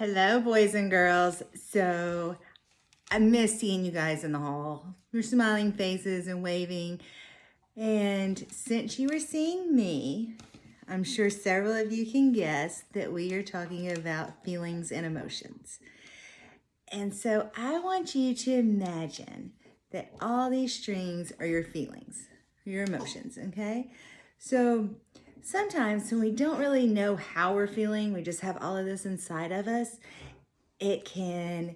Hello, boys and girls. So I miss seeing you guys in the hall. Your smiling faces and waving. And since you were seeing me, I'm sure several of you can guess that we are talking about feelings and emotions. And so I want you to imagine that all these strings are your feelings, your emotions, okay? So sometimes when we don't really know how we're feeling, we just have all of this inside of us, it can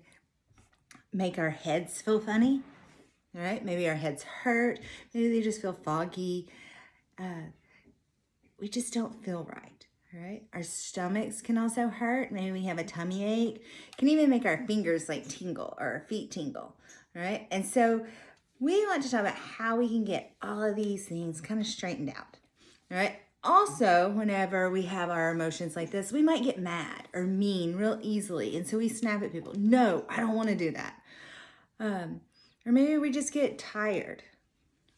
make our heads feel funny, all right? Maybe our heads hurt, maybe they just feel foggy. We just don't feel right, all right? Our stomachs can also hurt. Maybe we have a tummy ache. It can even make our fingers like tingle or our feet tingle, all right? And so we want to talk about how we can get all of these things kind of straightened out, all right? Also, whenever we have our emotions like this, we might get mad or mean real easily. And so we snap at people. No, I don't want to do that. Or maybe we just get tired.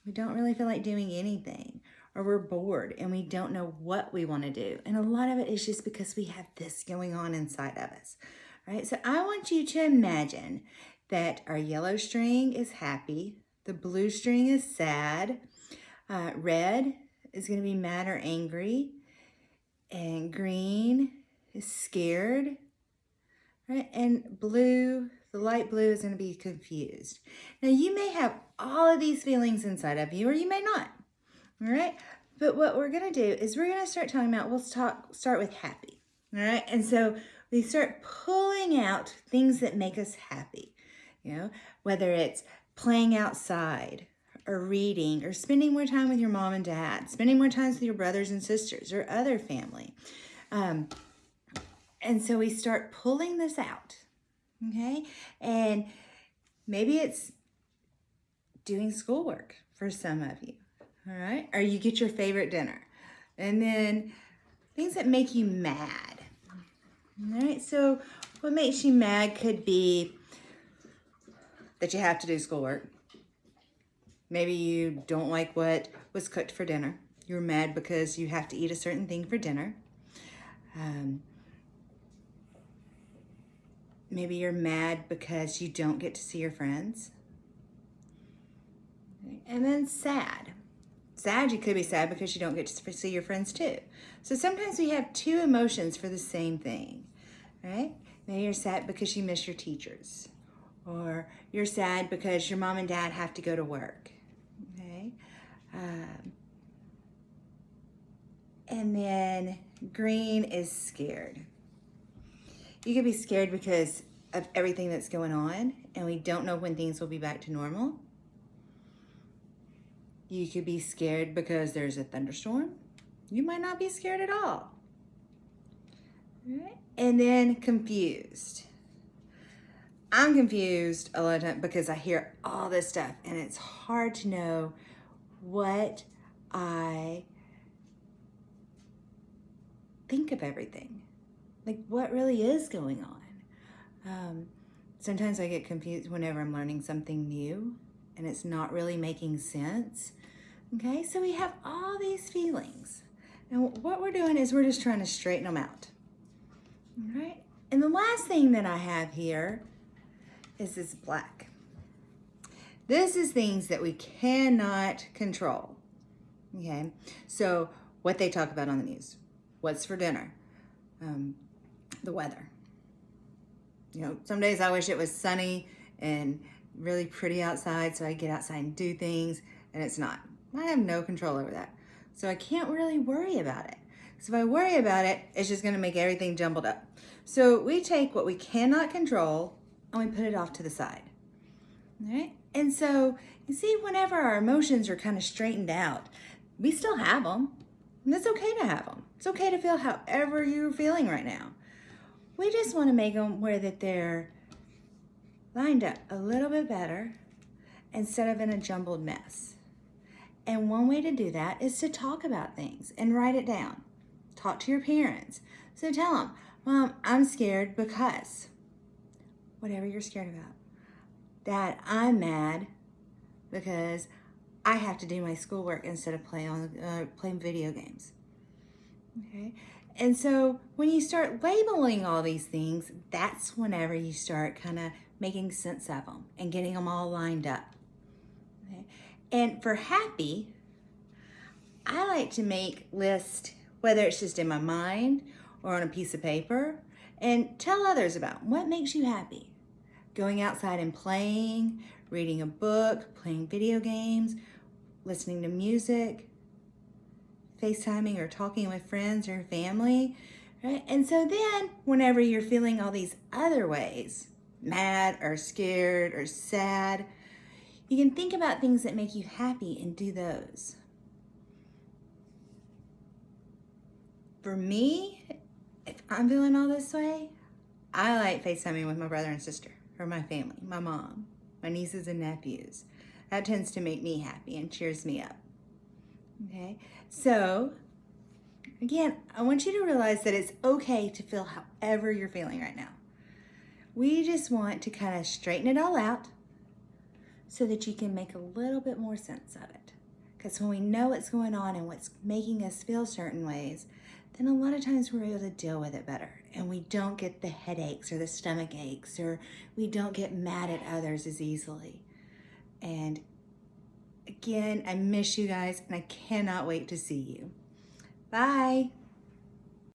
We don't really feel like doing anything. Or we're bored and we don't know what we want to do. And a lot of it is just because we have this going on inside of us. Right? So I want you to imagine that our yellow string is happy. The blue string is sad. Red is going to be mad or angry. And green is scared. Right? And blue, the light blue, is going to be confused. Now, you may have all of these feelings inside of you, or you may not. All right? But what we're going to do is we're going to start talking about, start with happy. All right? And so we start pulling out things that make us happy. You know, whether it's playing outside, or reading, or spending more time with your mom and dad, spending more time with your brothers and sisters, or other family. And so we start pulling this out, okay? And maybe it's doing schoolwork for some of you, all right? Or you get your favorite dinner. And then things that make you mad, all right? So what makes you mad could be that you have to do schoolwork. Maybe you don't like what was cooked for dinner. You're mad because you have to eat a certain thing for dinner. Maybe you're mad because you don't get to see your friends. And then sad. Sad, you could be sad because you don't get to see your friends too. So sometimes we have two emotions for the same thing, right? Maybe you're sad because you miss your teachers. Or you're sad because your mom and dad have to go to work, okay? And then green is scared. You could be scared because of everything that's going on and we don't know when things will be back to normal. You could be scared because there's a thunderstorm. You might not be scared at all. Right? And then confused. I'm confused a lot of times because I hear all this stuff and it's hard to know what I think of everything. Like what really is going on. Sometimes I get confused whenever I'm learning something new and it's not really making sense. Okay, so we have all these feelings. And what we're doing is we're just trying to straighten them out. All right, and the last thing that I have here is this black. This is things that we cannot control. Okay, so what they talk about on the news, what's for dinner, the weather. You know, some days I wish it was sunny and really pretty outside so I get outside and do things, and it's not. I have no control over that. So I can't really worry about it. So if I worry about it, it's just gonna make everything jumbled up. So we take what we cannot control and we put it off to the side. All right? And so you see, whenever our emotions are kind of straightened out, we still have them. And it's okay to have them. It's okay to feel however you're feeling right now. We just want to make them where that they're lined up a little bit better instead of in a jumbled mess. And one way to do that is to talk about things and write it down. Talk to your parents. So tell them, Mom, I'm scared because whatever you're scared about. Dad, I'm mad because I have to do my schoolwork instead of playing video games. Okay? And so when you start labeling all these things, that's whenever you start kind of making sense of them and getting them all lined up. Okay? And for happy, I like to make lists, whether it's just in my mind or on a piece of paper, and tell others about what makes you happy. Going outside and playing, reading a book, playing video games, listening to music, FaceTiming or talking with friends or family, right? And so then whenever you're feeling all these other ways, mad or scared or sad, you can think about things that make you happy and do those. For me, if I'm feeling all this way, I like FaceTiming with my brother and sister or my family, my mom, my nieces and nephews. That tends to make me happy and cheers me up. Okay, so again, I want you to realize that it's okay to feel however you're feeling right now. We just want to kind of straighten it all out so that you can make a little bit more sense of it. Because when we know what's going on and what's making us feel certain ways, then a lot of times we're able to deal with it better. And we don't get the headaches or the stomach aches, or we don't get mad at others as easily. And again, I miss you guys, and I cannot wait to see you. Bye.